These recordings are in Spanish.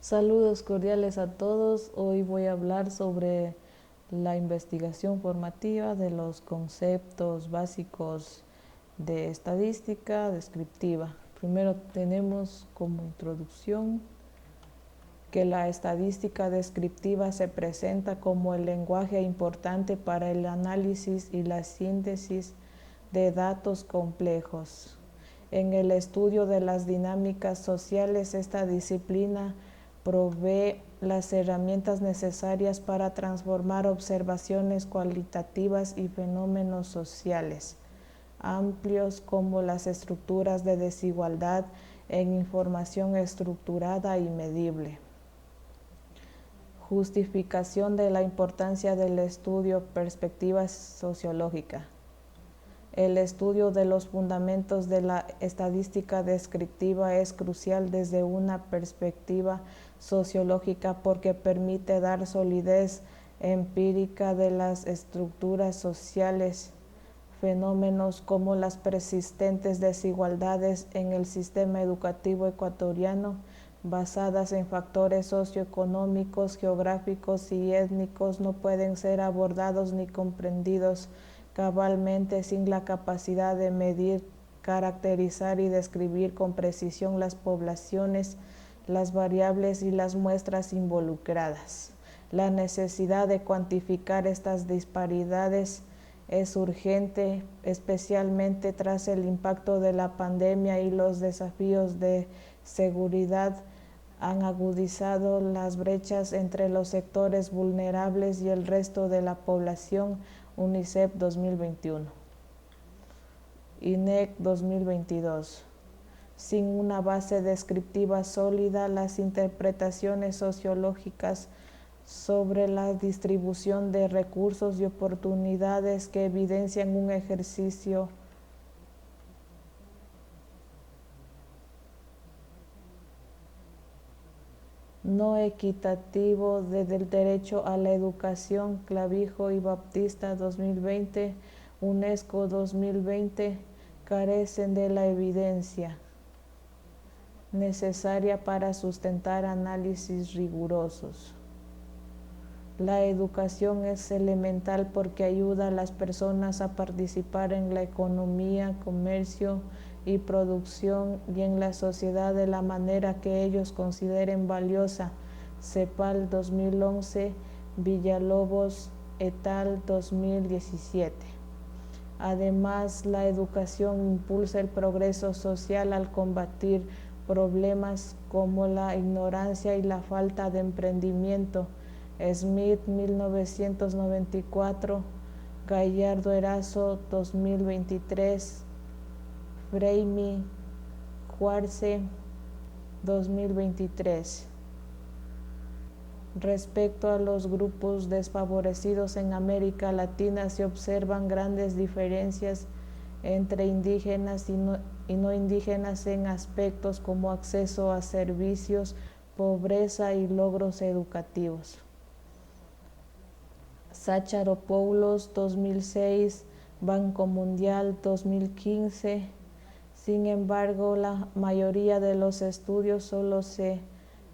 Saludos cordiales a todos. Hoy voy a hablar sobre la investigación formativa de los conceptos básicos de estadística descriptiva. Primero tenemos como introducción que la estadística descriptiva se presenta como el lenguaje importante para el análisis y la síntesis de datos complejos. En el estudio de las dinámicas sociales, esta disciplina provee las herramientas necesarias para transformar observaciones cualitativas y fenómenos sociales amplios como las estructuras de desigualdad en información estructurada y medible. Justificación de la importancia del estudio perspectiva sociológica. El estudio de los fundamentos de la estadística descriptiva es crucial desde una perspectiva sociológica porque permite dar solidez empírica de las estructuras sociales, fenómenos como las persistentes desigualdades en el sistema educativo ecuatoriano, basadas en factores socioeconómicos, geográficos y étnicos, no pueden ser abordados ni comprendidos cabalmente sin la capacidad de medir, caracterizar y describir con precisión las poblaciones, las variables y las muestras involucradas. La necesidad de cuantificar estas disparidades es urgente, especialmente tras el impacto de la pandemia y los desafíos de seguridad han agudizado las brechas entre los sectores vulnerables y el resto de la población. UNICEF 2021. INEC 2022. Sin una base descriptiva sólida, las interpretaciones sociológicas sobre la distribución de recursos y oportunidades que evidencian un ejercicio no equitativo del derecho a la educación, Clavijo y Baptista 2020, UNESCO 2020, carecen de la evidencia necesaria para sustentar análisis rigurosos. La educación es elemental porque ayuda a las personas a participar en la economía, comercio y producción y en la sociedad de la manera que ellos consideren valiosa. CEPAL 2011, Villalobos et al. 2017. Además, la educación impulsa el progreso social al combatir problemas como la ignorancia y la falta de emprendimiento. Smith 1994, Gallardo Erazo 2023, Freimi Cuarce 2023. Respecto a los grupos desfavorecidos en América Latina, se observan grandes diferencias entre indígenas y no indígenas en aspectos como acceso a servicios, pobreza y logros educativos. Zacharopoulos 2006, Banco Mundial 2015. Sin embargo, la mayoría de los estudios solo se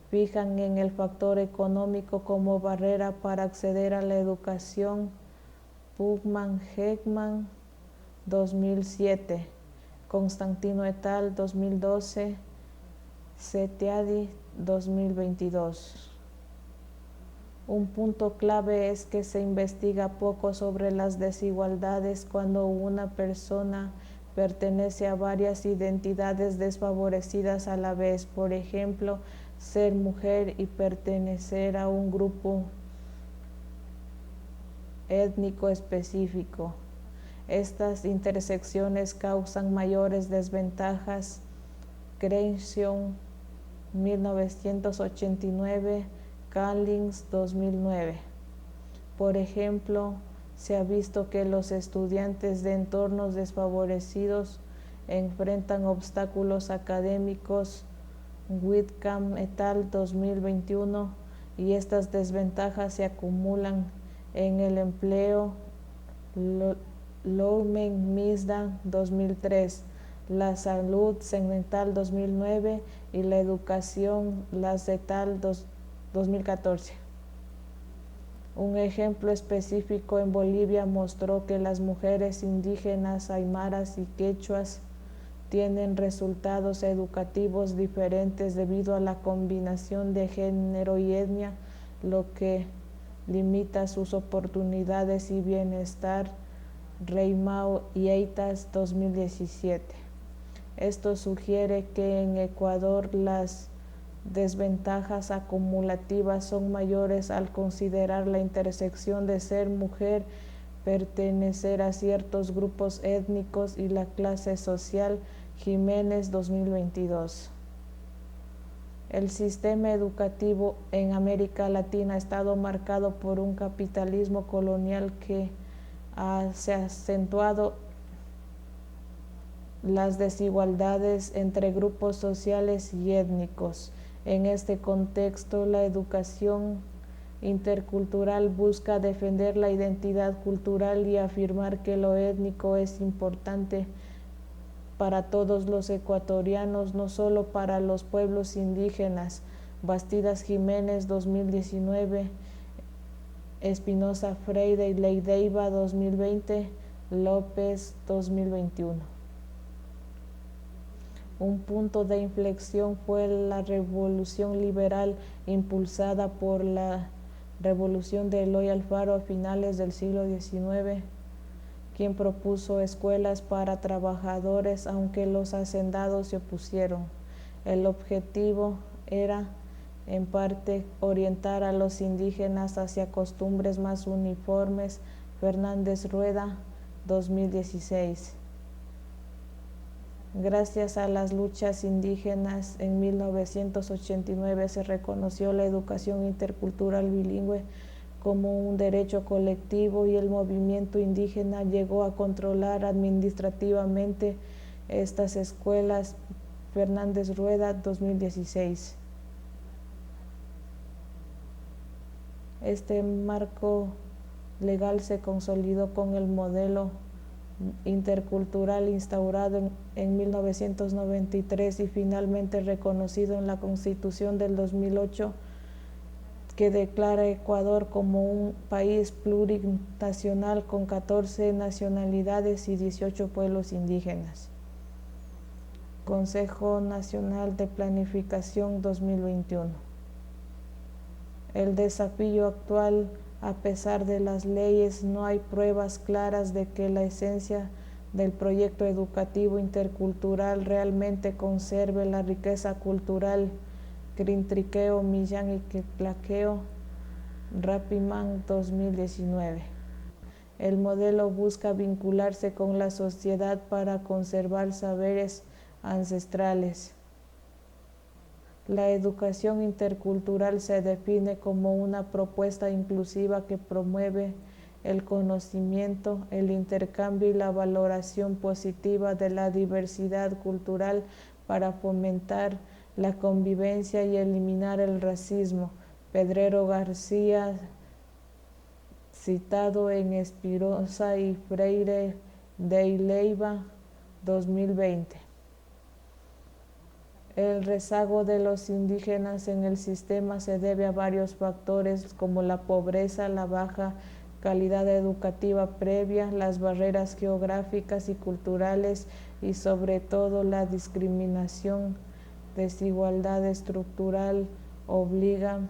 fijan en el factor económico como barrera para acceder a la educación. Pugman-Heckman 2007, Constantino et al. 2012, Cetiadi 2022. Un punto clave es que se investiga poco sobre las desigualdades cuando una persona pertenece a varias identidades desfavorecidas a la vez. Por ejemplo, ser mujer y pertenecer a un grupo étnico específico. Estas intersecciones causan mayores desventajas. Crenshaw 1989, Callings 2009. Por ejemplo, se ha visto que los estudiantes de entornos desfavorecidos enfrentan obstáculos académicos. Whitcomb et al. 2021, y estas desventajas se acumulan en el empleo. Loumen Misda 2003. la salud segmental 2009 y la educación la CETAL 2014. Un ejemplo específico en Bolivia mostró que las mujeres indígenas, aymaras y quechuas tienen resultados educativos diferentes debido a la combinación de género y etnia, lo que limita sus oportunidades y bienestar. Reimao y Eitas 2017. Esto sugiere que en Ecuador las desventajas acumulativas son mayores al considerar la intersección de ser mujer, pertenecer a ciertos grupos étnicos y la clase social. Jiménez 2022. El sistema educativo en América Latina ha estado marcado por un capitalismo colonial que se ha acentuado las desigualdades entre grupos sociales y étnicos. En este contexto, la educación intercultural busca defender la identidad cultural y afirmar que lo étnico es importante para todos los ecuatorianos, no solo para los pueblos indígenas. Bastidas Jiménez 2019, Espinosa Freire y Leideiva 2020, López 2021. Un punto de inflexión fue la revolución liberal impulsada por la revolución de Eloy Alfaro a finales del siglo XIX, quien propuso escuelas para trabajadores, aunque los hacendados se opusieron. El objetivo era, en parte, orientar a los indígenas hacia costumbres más uniformes. Fernández Rueda, 2016. Gracias a las luchas indígenas, en 1989 se reconoció la educación intercultural bilingüe como un derecho colectivo y el movimiento indígena llegó a controlar administrativamente estas escuelas. Fernández Rueda, 2016. Este marco legal se consolidó con el modelo intercultural instaurado en 1993 y finalmente reconocido en la Constitución del 2008, que declara Ecuador como un país plurinacional con 14 nacionalidades y 18 pueblos indígenas. Consejo Nacional de Planificación 2021. El desafío actual: a pesar de las leyes, no hay pruebas claras de que la esencia del proyecto educativo intercultural realmente conserve la riqueza cultural. Crintriqueo, Millán y Quetlaqueo, Rapimán 2019. El modelo busca vincularse con la sociedad para conservar saberes ancestrales. La educación intercultural se define como una propuesta inclusiva que promueve el conocimiento, el intercambio y la valoración positiva de la diversidad cultural para fomentar la convivencia y eliminar el racismo. Pedrero García, citado en Espinosa y Freire de Leiva, 2020. El rezago de los indígenas en el sistema se debe a varios factores como la pobreza, la baja calidad educativa previa, las barreras geográficas y culturales y sobre todo la discriminación. Desigualdad estructural obliga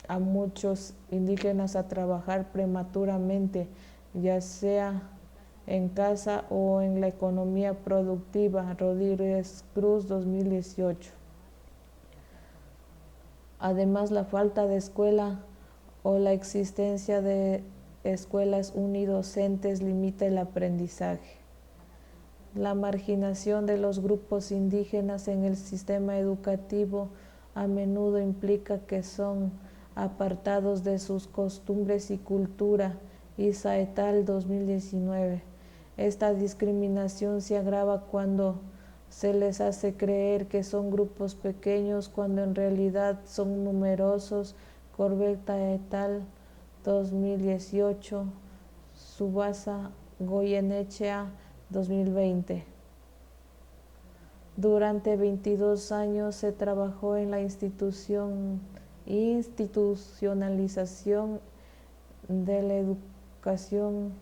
a muchos indígenas a trabajar prematuramente, ya sea en casa o en la economía productiva. Rodríguez Cruz, 2018. Además, la falta de escuela o la existencia de escuelas unidocentes limita el aprendizaje. La marginación de los grupos indígenas en el sistema educativo a menudo implica que son apartados de sus costumbres y cultura. Isa et al. 2019. Esta discriminación se agrava cuando se les hace creer que son grupos pequeños cuando en realidad son numerosos. Corbetta et al. 2018. Subasa Goyenechea 2020. Durante 22 años se trabajó en la institucionalización de la educación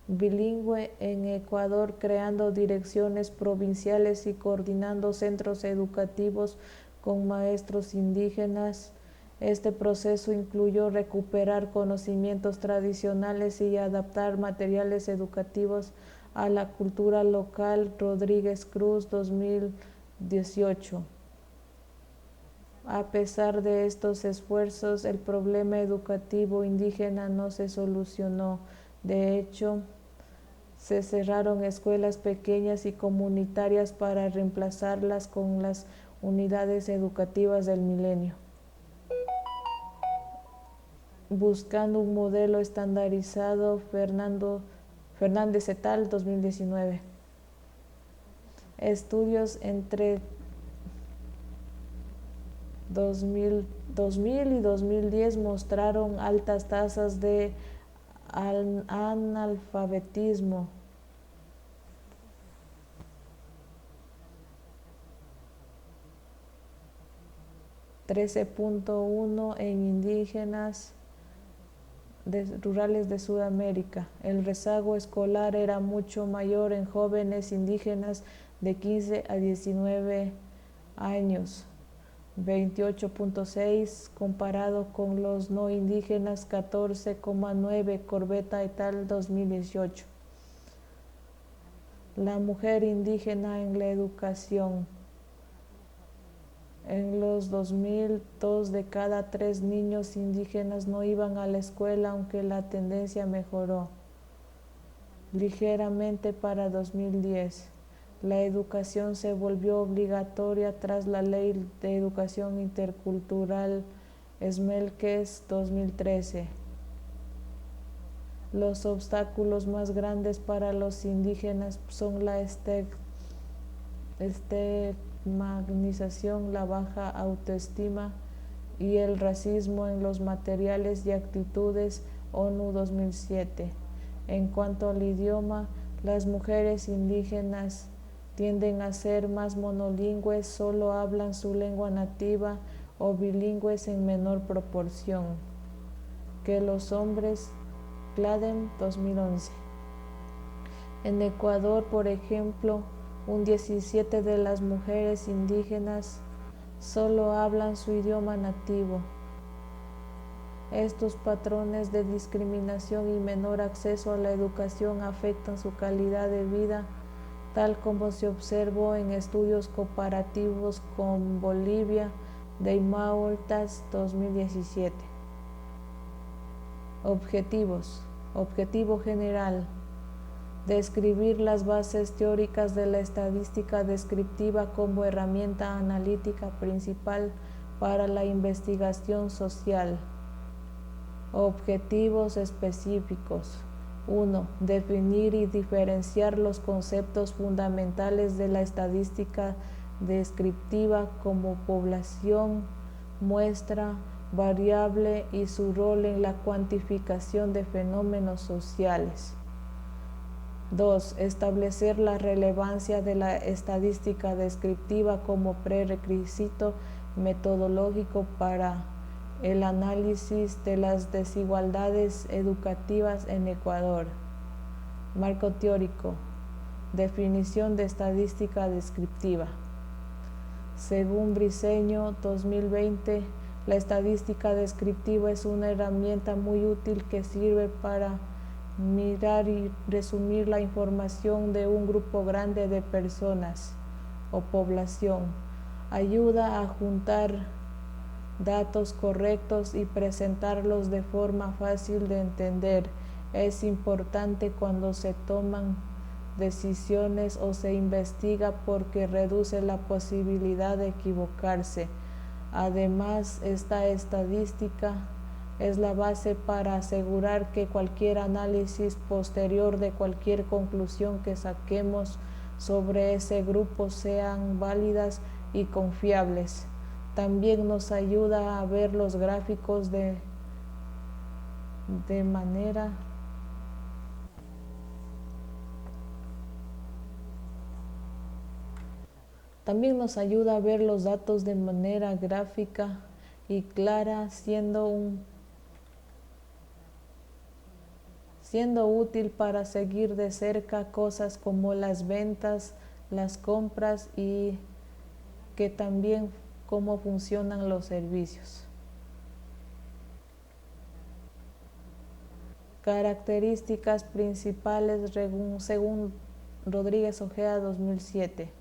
bilingüe en Ecuador, creando direcciones provinciales y coordinando centros educativos con maestros indígenas. Este proceso incluyó recuperar conocimientos tradicionales y adaptar materiales educativos a la cultura local. Rodríguez Cruz, 2018. A pesar de estos esfuerzos, el problema educativo indígena no se solucionó. De hecho, se cerraron escuelas pequeñas y comunitarias para reemplazarlas con las unidades educativas del milenio. Buscando un modelo estandarizado, Fernández et al. 2019. Estudios entre 2000 y 2010 mostraron altas tasas de analfabetismo, 13.1 en indígenas rurales de Sudamérica. El rezago escolar era mucho mayor en jóvenes indígenas de 15 a 19 años, 28.6, comparado con los no indígenas, 14.9, Corbetta et al. 2018. La mujer indígena en la educación. En los 2000, 2 de cada 3 niños indígenas no iban a la escuela, aunque la tendencia mejoró ligeramente para 2010. La educación se volvió obligatoria tras la Ley de Educación Intercultural Esmelques 2013. Los obstáculos más grandes para los indígenas son la estigmatización, la baja autoestima y el racismo en los materiales y actitudes. ONU 2007. En cuanto al idioma, las mujeres indígenas tienden a ser más monolingües, solo hablan su lengua nativa, o bilingües en menor proporción que los hombres. Cladem 2011. En Ecuador, por ejemplo, un 17 de las mujeres indígenas solo hablan su idioma nativo. Estos patrones de discriminación y menor acceso a la educación afectan su calidad de vida, tal como se observó en estudios comparativos con Bolivia de Imaultas 2017. Objetivos. Objetivo general: describir las bases teóricas de la estadística descriptiva como herramienta analítica principal para la investigación social. Objetivos específicos. 1. Definir y diferenciar los conceptos fundamentales de la estadística descriptiva como población, muestra, variable y su rol en la cuantificación de fenómenos sociales. 2. Establecer la relevancia de la estadística descriptiva como prerequisito metodológico para el análisis de las desigualdades educativas en Ecuador. Marco teórico. Definición de estadística descriptiva. Según Briceño 2020, la estadística descriptiva es una herramienta muy útil que sirve para mirar y resumir la información de un grupo grande de personas o población. Ayuda a juntar datos correctos y presentarlos de forma fácil de entender. Es importante cuando se toman decisiones o se investiga porque reduce la posibilidad de equivocarse. Además, esta estadística es la base para asegurar que cualquier análisis posterior de cualquier conclusión que saquemos sobre ese grupo sean válidas y confiables. También nos ayuda a ver los gráficos de manera También nos ayuda a ver los datos de manera gráfica y clara, siendo útil para seguir de cerca cosas como las ventas, las compras y que también cómo funcionan los servicios. Características principales según Rodríguez Ojeda 2007.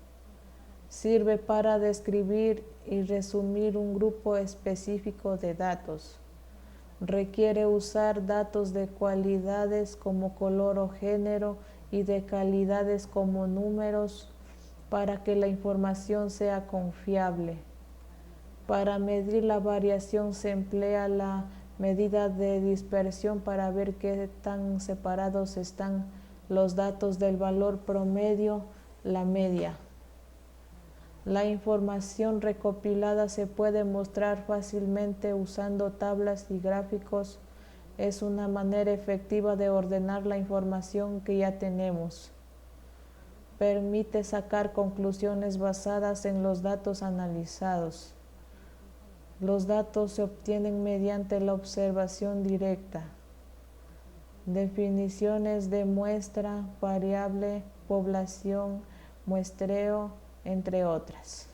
Sirve para describir y resumir un grupo específico de datos. Requiere usar datos de cualidades como color o género y de calidades como números para que la información sea confiable. Para medir la variación se emplea la medida de dispersión para ver qué tan separados están los datos del valor promedio, la media. La información recopilada se puede mostrar fácilmente usando tablas y gráficos. Es una manera efectiva de ordenar la información que ya tenemos. Permite sacar conclusiones basadas en los datos analizados. Los datos se obtienen mediante la observación directa. Definiciones de muestra, variable, población, muestreo, entre otras.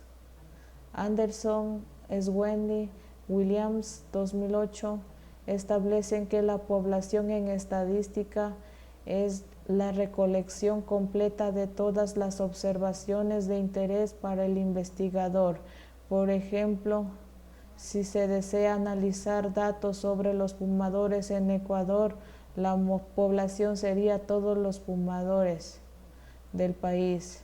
Anderson, Swendy, Williams, 2008, establecen que la población en estadística es la recolección completa de todas las observaciones de interés para el investigador. Por ejemplo, si se desea analizar datos sobre los fumadores en Ecuador, la población sería todos los fumadores del país.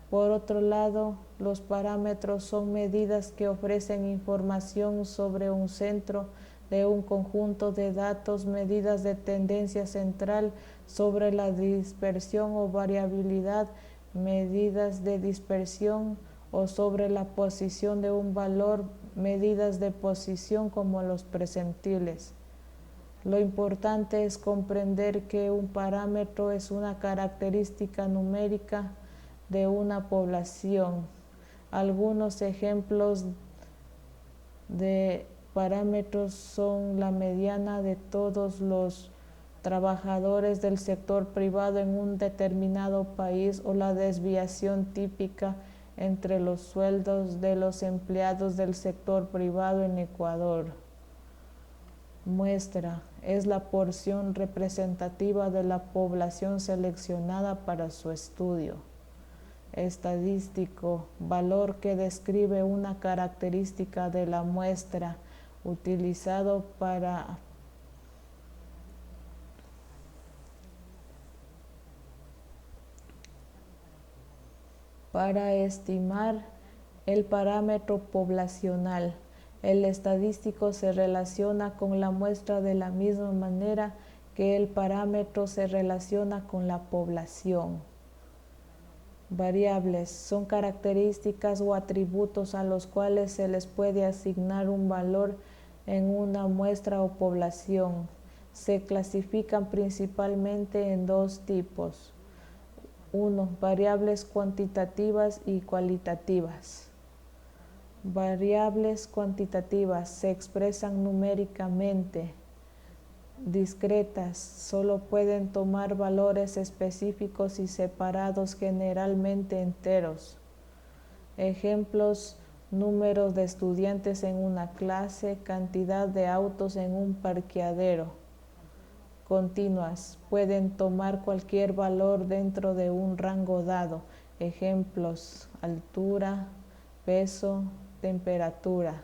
Por otro lado, los parámetros son medidas que ofrecen información sobre un centro de un conjunto de datos, medidas de tendencia central sobre la dispersión o variabilidad, medidas de dispersión o sobre la posición de un valor, medidas de posición como los percentiles. Lo importante es comprender que un parámetro es una característica numérica de una población. Algunos ejemplos de parámetros son la mediana de todos los trabajadores del sector privado en un determinado país o la desviación típica entre los sueldos de los empleados del sector privado en Ecuador. Muestra es la porción representativa de la población seleccionada para su estudio. Estadístico, valor que describe una característica de la muestra utilizado para estimar el parámetro poblacional. El estadístico se relaciona con la muestra de la misma manera que el parámetro se relaciona con la población. Variables son características o atributos a los cuales se les puede asignar un valor en una muestra o población. Se clasifican principalmente en dos tipos. 1. Variables cuantitativas y cualitativas. Variables cuantitativas se expresan numéricamente. Discretas, solo pueden tomar valores específicos y separados, generalmente enteros. Ejemplos: números de estudiantes en una clase, cantidad de autos en un parqueadero. Continuas, pueden tomar cualquier valor dentro de un rango dado. Ejemplos: altura, peso, temperatura.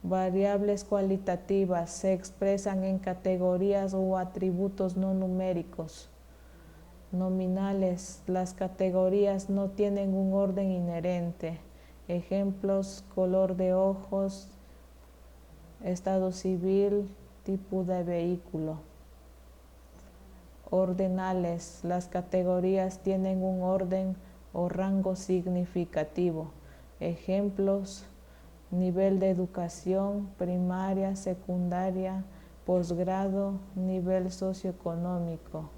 Variables cualitativas se expresan en categorías o atributos no numéricos. Nominales, las categorías no tienen un orden inherente. Ejemplos: color de ojos, estado civil, tipo de vehículo. Ordinales, las categorías tienen un orden o rango significativo. Ejemplos: nivel de educación, primaria, secundaria, posgrado, nivel socioeconómico.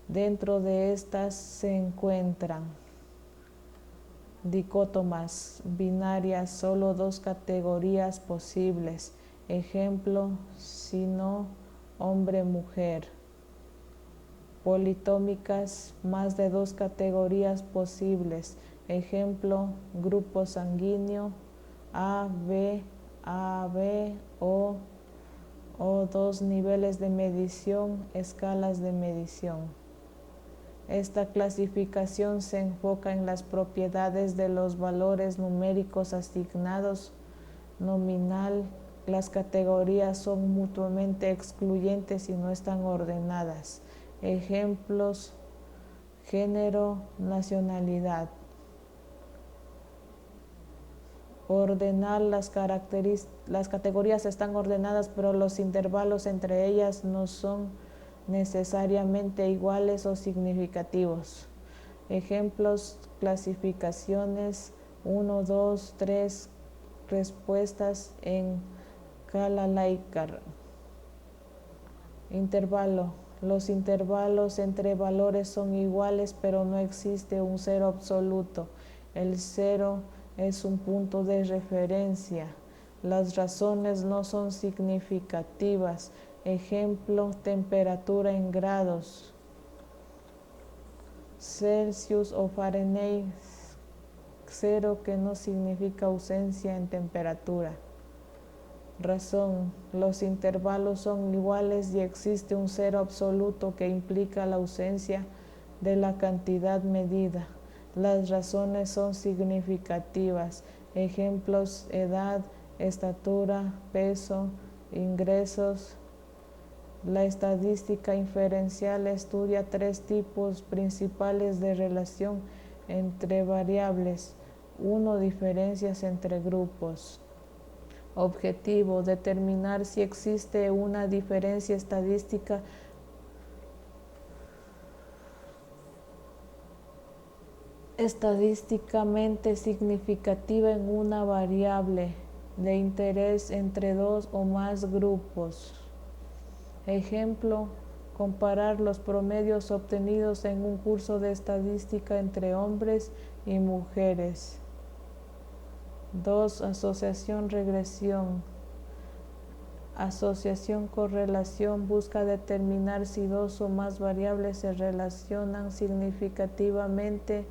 Dentro de estas se encuentran Dicótomas, binarias, solo dos categorías posibles. Ejemplo, sino hombre-mujer. Politómicas, más de dos categorías posibles. Ejemplo, grupo sanguíneo, AB, AB o dos niveles de medición, escalas de medición. Esta clasificación se enfoca en las propiedades de los valores numéricos asignados nominal. Las categorías son mutuamente excluyentes y no están ordenadas. Ejemplos, género, nacionalidad. Ordenar las categorías están ordenadas, pero los intervalos entre ellas no son necesariamente iguales o significativos. Ejemplos, clasificaciones, 1, 2, 3, respuestas en Kala-Laikar. Intervalo. Los intervalos entre valores son iguales, pero no existe un cero absoluto. El cero es un punto de referencia. Las razones no son significativas. Ejemplo, temperatura en grados Celsius o Fahrenheit, cero, que no significa ausencia en temperatura. Razón, los intervalos son iguales y existe un cero absoluto que implica la ausencia de la cantidad medida. Las razones son significativas. Ejemplos, edad, estatura, peso, ingresos. La estadística inferencial estudia tres tipos principales de relación entre variables. 1. Diferencias entre grupos. Objetivo, determinar si existe una diferencia estadística estadísticamente significativa en una variable de interés entre dos o más grupos. Ejemplo, comparar los promedios obtenidos en un curso de estadística entre hombres y mujeres. 2. Asociación, regresión. Asociación, correlación, busca determinar si dos o más variables se relacionan significativamente.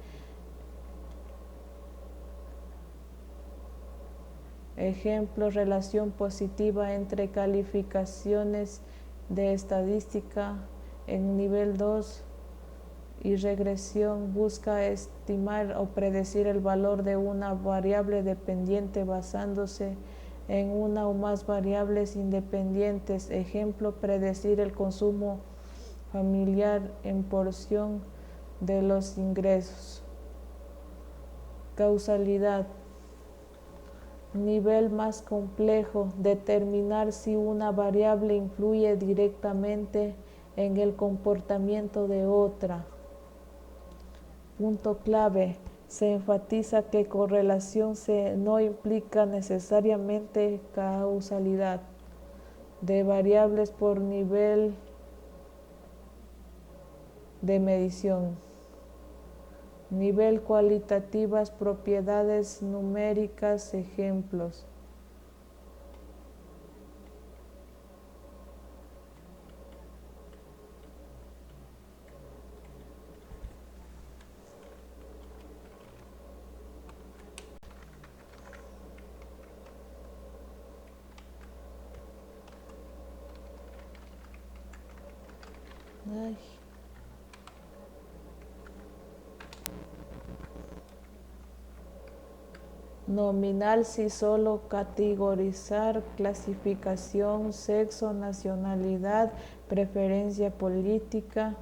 Ejemplo, relación positiva entre calificaciones de estadística en nivel 2 y regresión busca estimar o predecir el valor de una variable dependiente basándose en una o más variables independientes. Ejemplo, predecir el consumo familiar en porción de los ingresos. Causalidad. Nivel más complejo, determinar si una variable influye directamente en el comportamiento de otra. Punto clave, se enfatiza que correlación no implica necesariamente causalidad de variables por nivel de medición. Nivel cualitativas, propiedades numéricas, ejemplos. Ay. Nominal, si solo categorizar, clasificación, sexo, nacionalidad, preferencia política.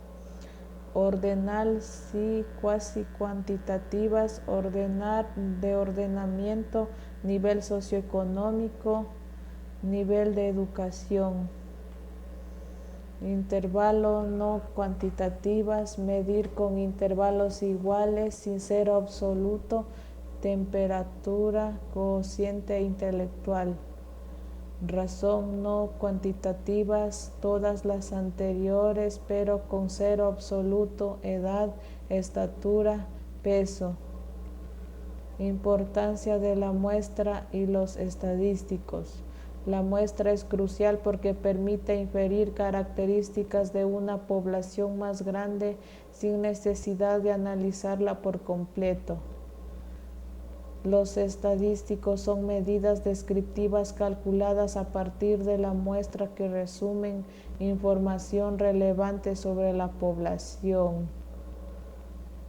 Ordenal, si cuasi cuantitativas, ordenar, de ordenamiento, nivel socioeconómico, nivel de educación. Intervalo, no cuantitativas, medir con intervalos iguales, sin cero absoluto. Temperatura, cociente intelectual. Razón, no cuantitativas, todas las anteriores, pero con cero absoluto. Edad, estatura, peso. Importancia de la muestra y los estadísticos. La muestra es crucial porque permite inferir características de una población más grande sin necesidad de analizarla por completo. Los estadísticos son medidas descriptivas calculadas a partir de la muestra que resumen información relevante sobre la población.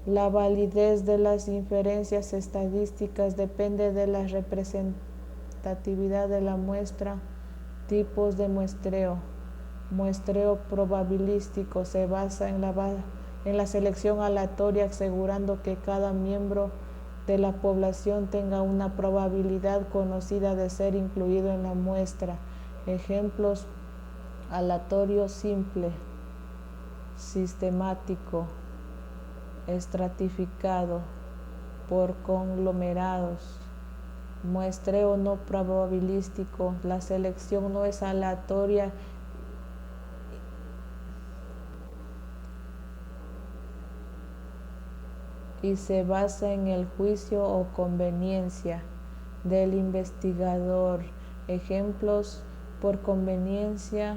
La validez de las inferencias estadísticas depende de la representatividad de la muestra. Tipos de muestreo. Muestreo probabilístico se basa en la selección aleatoria, asegurando que cada miembro de la población tenga una probabilidad conocida de ser incluido en la muestra. Ejemplos: aleatorio simple, sistemático, estratificado, por conglomerados. Muestreo no probabilístico. La selección no es aleatoria y se basa en el juicio o conveniencia del investigador. Ejemplos: por conveniencia,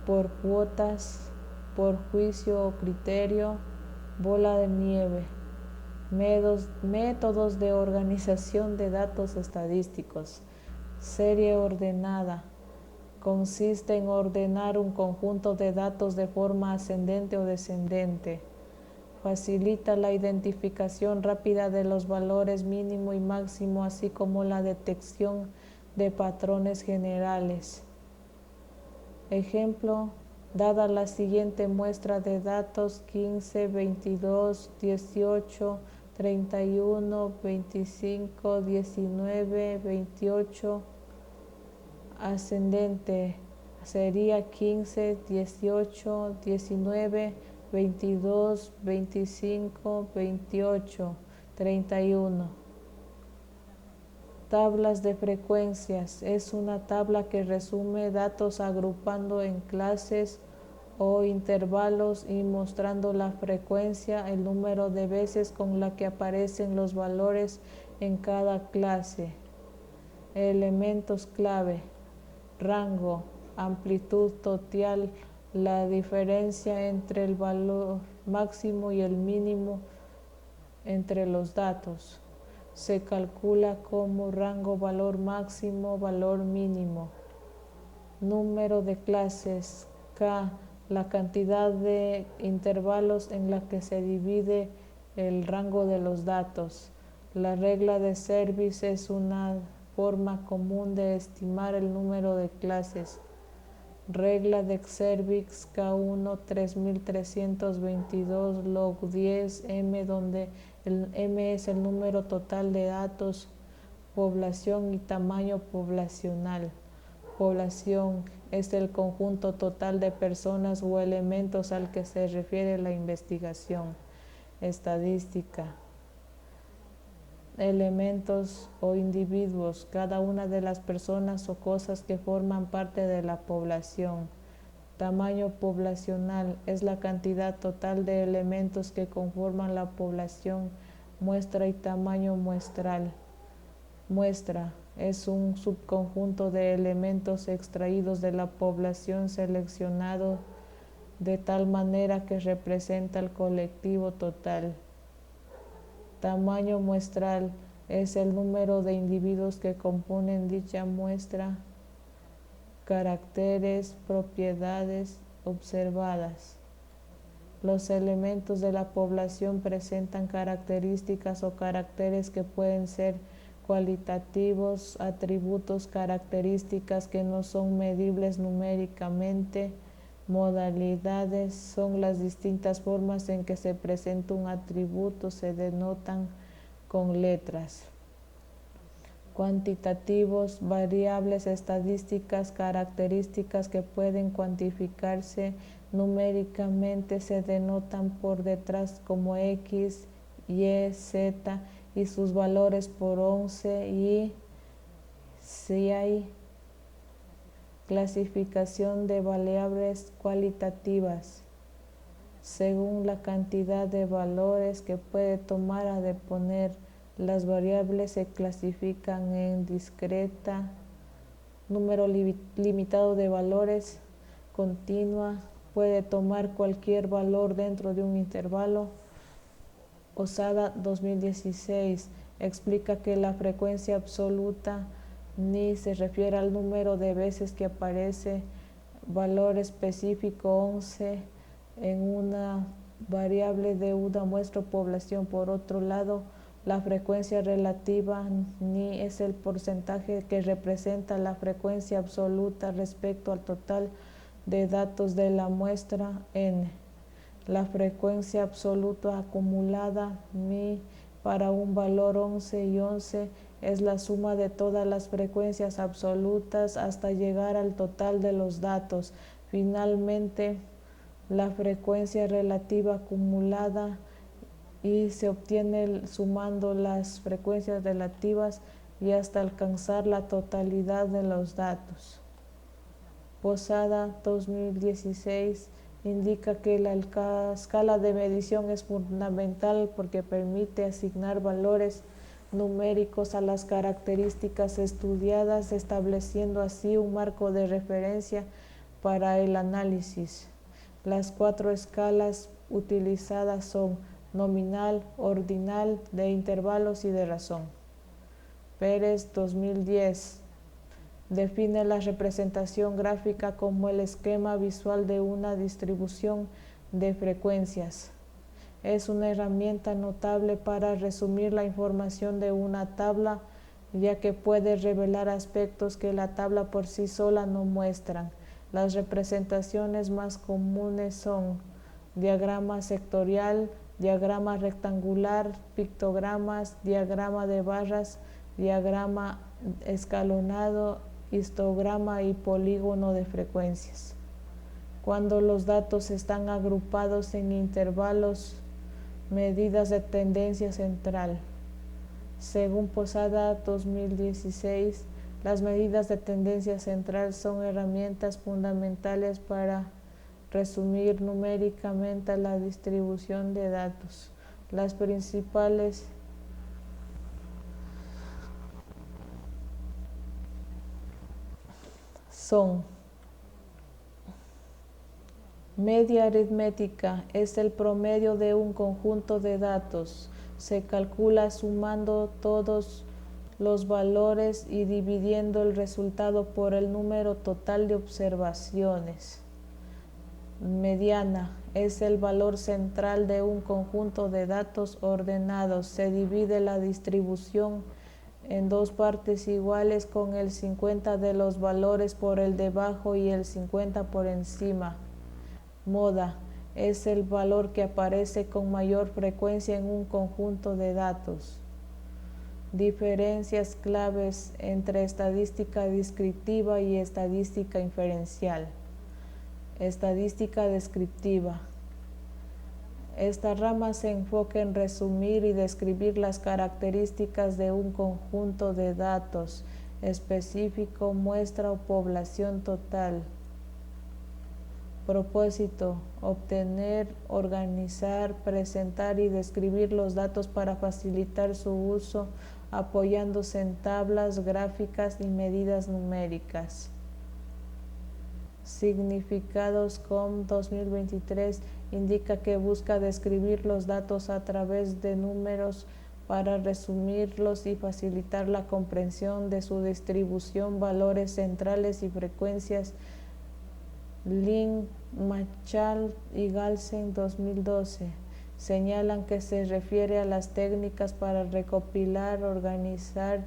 por cuotas, por juicio o criterio, bola de nieve. Métodos de organización de datos estadísticos. Serie ordenada. Consiste en ordenar un conjunto de datos de forma ascendente o descendente. Facilita la identificación rápida de los valores mínimo y máximo, así como la detección de patrones generales. Ejemplo: dada la siguiente muestra de datos 15, 22, 18, 31, 25, 19, 28, ascendente sería 15, 18, 19, 22, 25, 28, 31. Tablas de frecuencias. Es una tabla que resume datos agrupando en clases o intervalos y mostrando la frecuencia, el número de veces con la que aparecen los valores en cada clase. Elementos clave: rango, amplitud total, la diferencia entre el valor máximo y el mínimo entre los datos. Se calcula como rango valor máximo, valor mínimo. Número de clases: K, la cantidad de intervalos en la que se divide el rango de los datos. La regla de Service es una forma común de estimar el número de clases. Regla de Service K1 3322 log 10 M, donde el M es el número total de datos, población y tamaño poblacional. Población es el conjunto total de personas o elementos al que se refiere la investigación. Estadística. Elementos o individuos, cada una de las personas o cosas que forman parte de la población. Tamaño poblacional es la cantidad total de elementos que conforman la población. Muestra y tamaño muestral. Muestra es un subconjunto de elementos extraídos de la población seleccionado de tal manera que representa el colectivo total. Tamaño muestral es el número de individuos que componen dicha muestra. Caracteres, propiedades observadas. Los elementos de la población presentan características o caracteres que pueden ser cualitativos, atributos, características que no son medibles numéricamente. Modalidades son las distintas formas en que se presenta un atributo, se denotan con letras. Cuantitativos, variables estadísticas, características que pueden cuantificarse numéricamente, se denotan por detrás como X, Y, Z y sus valores por 11 y si hay clasificación de variables cualitativas según la cantidad de valores que puede tomar a deponer Las variables se clasifican en discreta, número limitado de valores, continua, puede tomar cualquier valor dentro de un intervalo. Posada 2016 explica que la frecuencia absoluta ni se refiere al número de veces que aparece valor específico 11 en una variable de una muestra o población. Por otro lado, la frecuencia relativa ni es el porcentaje que representa la frecuencia absoluta respecto al total de datos de la muestra n. La frecuencia absoluta acumulada mi para un valor 11 y 11 es la suma de todas las frecuencias absolutas hasta llegar al total de los datos. Finalmente, la frecuencia relativa acumulada y se obtiene sumando las frecuencias relativas y hasta alcanzar la totalidad de los datos. Posada 2016 indica que la escala de medición es fundamental porque permite asignar valores numéricos a las características estudiadas, estableciendo así un marco de referencia para el análisis. Las 4 escalas utilizadas son nominal, ordinal, de intervalos y de razón. Pérez 2010 define la representación gráfica como el esquema visual de una distribución de frecuencias. Es una herramienta notable para resumir la información de una tabla, ya que puede revelar aspectos que la tabla por sí sola no muestran. Las representaciones más comunes son diagrama sectorial, diagrama rectangular, pictogramas, diagrama de barras, diagrama escalonado, histograma y polígono de frecuencias. Cuando los datos están agrupados en intervalos, medidas de tendencia central. Según Posada 2016, las medidas de tendencia central son herramientas fundamentales para resumir numéricamente la distribución de datos. Las principales son: media aritmética es el promedio de un conjunto de datos. Se calcula sumando todos los valores y dividiendo el resultado por el número total de observaciones. Mediana es el valor central de un conjunto de datos ordenados. Se divide la distribución en 2 partes iguales con el 50 de los valores por el debajo y el 50 por encima. Moda es el valor que aparece con mayor frecuencia en un conjunto de datos. Diferencias claves entre estadística descriptiva y estadística inferencial. Estadística descriptiva. Esta rama se enfoca en resumir y describir las características de un conjunto de datos específico, muestra o población total. Propósito: obtener, organizar, presentar y describir los datos para facilitar su uso, apoyándose en tablas, gráficas y medidas numéricas. Significados COM 2023 indica que busca describir los datos a través de números para resumirlos y facilitar la comprensión de su distribución, valores centrales y frecuencias. Lin, Machal y Galsen 2012 señalan que se refiere a las técnicas para recopilar, organizar,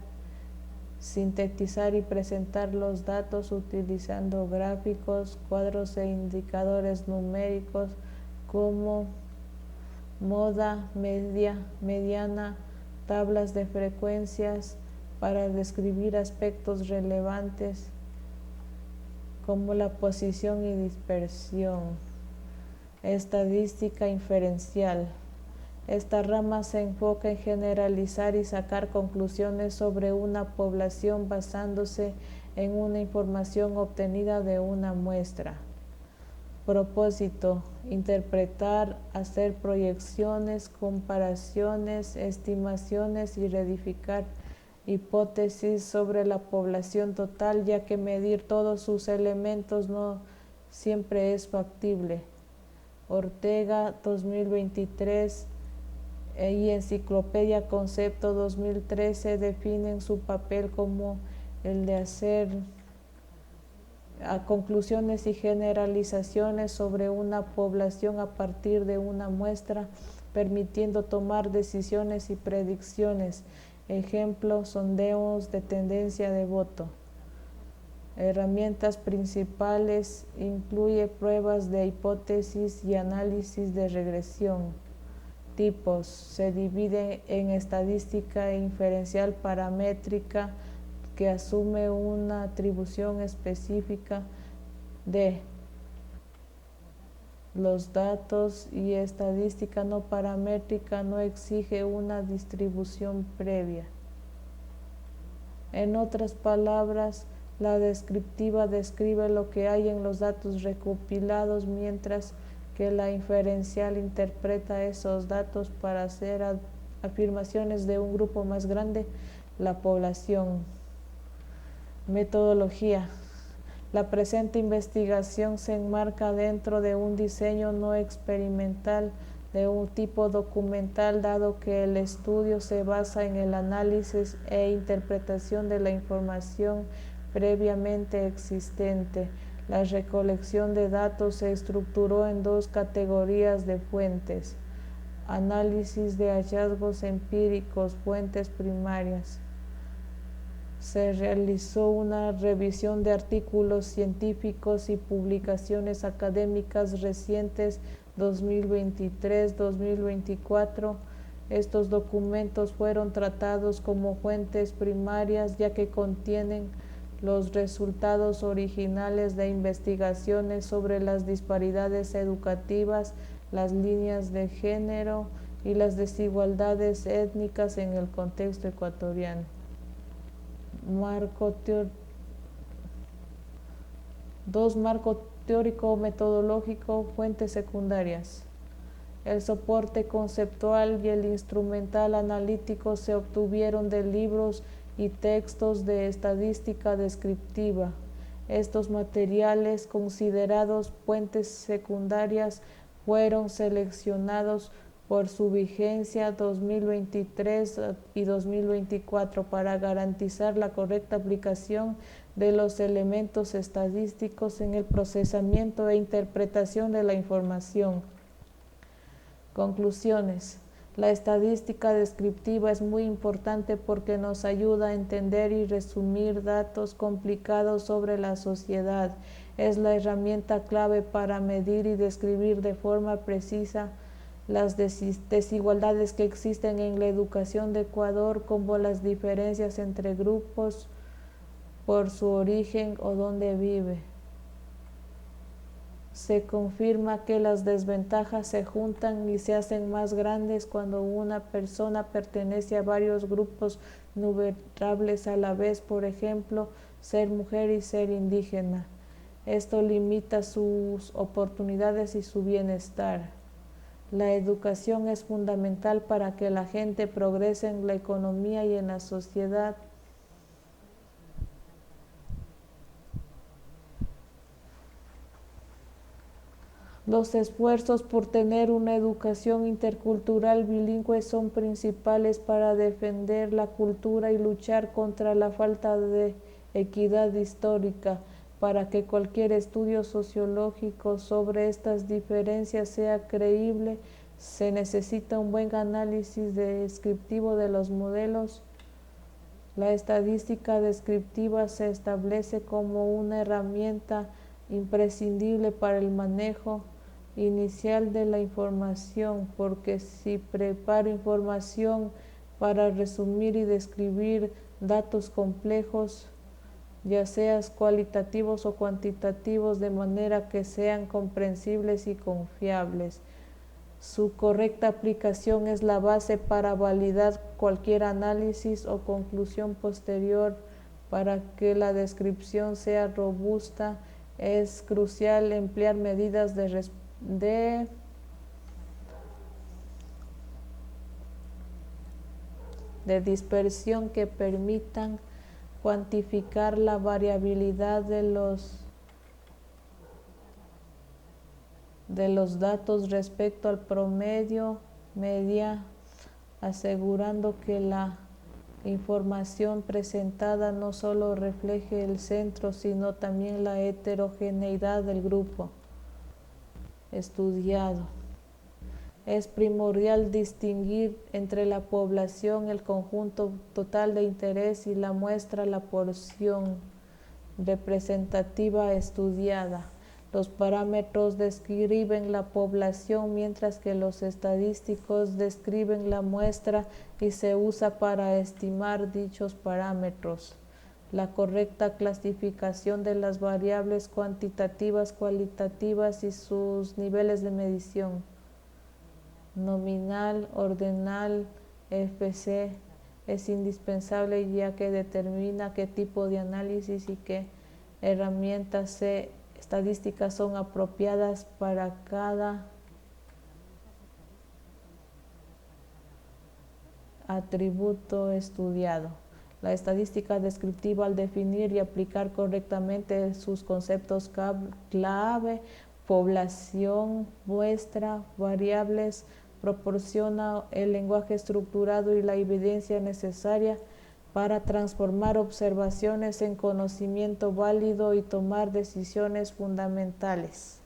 sintetizar y presentar los datos utilizando gráficos, cuadros e indicadores numéricos como moda, mediana, tablas de frecuencias para describir aspectos relevantes como la posición y dispersión. Estadística inferencial. Esta rama se enfoca en generalizar y sacar conclusiones sobre una población basándose en una información obtenida de una muestra. Propósito: interpretar, hacer proyecciones, comparaciones, estimaciones y verificar hipótesis sobre la población total, ya que medir todos sus elementos no siempre es factible. Ortega, 2023, y Enciclopedia Concepto 2013 definen su papel como el de hacer conclusiones y generalizaciones sobre una población a partir de una muestra, permitiendo tomar decisiones y predicciones. Ejemplo, sondeos de tendencia de voto. Herramientas principales: incluye pruebas de hipótesis y análisis de regresión. Tipos: se divide en estadística inferencial paramétrica, que asume una atribución específica de los datos, y estadística no paramétrica no exige una distribución previa. En otras palabras, la descriptiva describe lo que hay en los datos recopilados, mientras que la inferencial interpreta esos datos para hacer afirmaciones de un grupo más grande, la población. Metodología: la presente investigación se enmarca dentro de un diseño no experimental de un tipo documental, dado que el estudio se basa en el análisis e interpretación de la información previamente existente. La recolección de datos se estructuró en dos categorías de fuentes: análisis de hallazgos empíricos, fuentes primarias. Se realizó una revisión de artículos científicos y publicaciones académicas recientes 2023-2024. Estos documentos fueron tratados como fuentes primarias, ya que contienen los resultados originales de investigaciones sobre las disparidades educativas, las líneas de género y las desigualdades étnicas en el contexto ecuatoriano. Marco teórico metodológico, fuentes secundarias. El soporte conceptual y el instrumental analítico se obtuvieron de libros y textos de estadística descriptiva. Estos materiales, considerados fuentes secundarias, fueron seleccionados por su vigencia 2023 y 2024 para garantizar la correcta aplicación de los elementos estadísticos en el procesamiento e interpretación de la información. Conclusiones: la estadística descriptiva es muy importante porque nos ayuda a entender y resumir datos complicados sobre la sociedad. Es la herramienta clave para medir y describir de forma precisa las desigualdades que existen en la educación de Ecuador, como las diferencias entre grupos por su origen o donde vive. Se confirma que las desventajas se juntan y se hacen más grandes cuando una persona pertenece a varios grupos vulnerables a la vez, por ejemplo, ser mujer y ser indígena. Esto limita sus oportunidades y su bienestar. La educación es fundamental para que la gente progrese en la economía y en la sociedad. Los esfuerzos por tener una educación intercultural bilingüe son principales para defender la cultura y luchar contra la falta de equidad histórica. Para que cualquier estudio sociológico sobre estas diferencias sea creíble, se necesita un buen análisis descriptivo de los modelos. La estadística descriptiva se establece como una herramienta imprescindible para el manejo inicial de la información, porque si preparo información para resumir y describir datos complejos, ya sean cualitativos o cuantitativos, de manera que sean comprensibles y confiables. Su correcta aplicación es la base para validar cualquier análisis o conclusión posterior. Para que la descripción sea robusta, Es crucial emplear medidas de dispersión que permitan cuantificar la variabilidad de los datos respecto al promedio media, asegurando que la información presentada no solo refleje el centro, sino también la heterogeneidad del grupo estudiado. Es primordial distinguir entre la población, el conjunto total de interés, y la muestra, la porción representativa estudiada. Los parámetros describen la población, mientras que los estadísticos describen la muestra y se usa para estimar dichos parámetros. La correcta clasificación de las variables cuantitativas, cualitativas y sus niveles de medición. Nominal, ordinal, FC es indispensable, ya que determina qué tipo de análisis y qué herramientas estadísticas son apropiadas para cada atributo estudiado. La estadística descriptiva, al definir y aplicar correctamente sus conceptos clave, población, muestra, variables, proporciona el lenguaje estructurado y la evidencia necesaria para transformar observaciones en conocimiento válido y tomar decisiones fundamentales.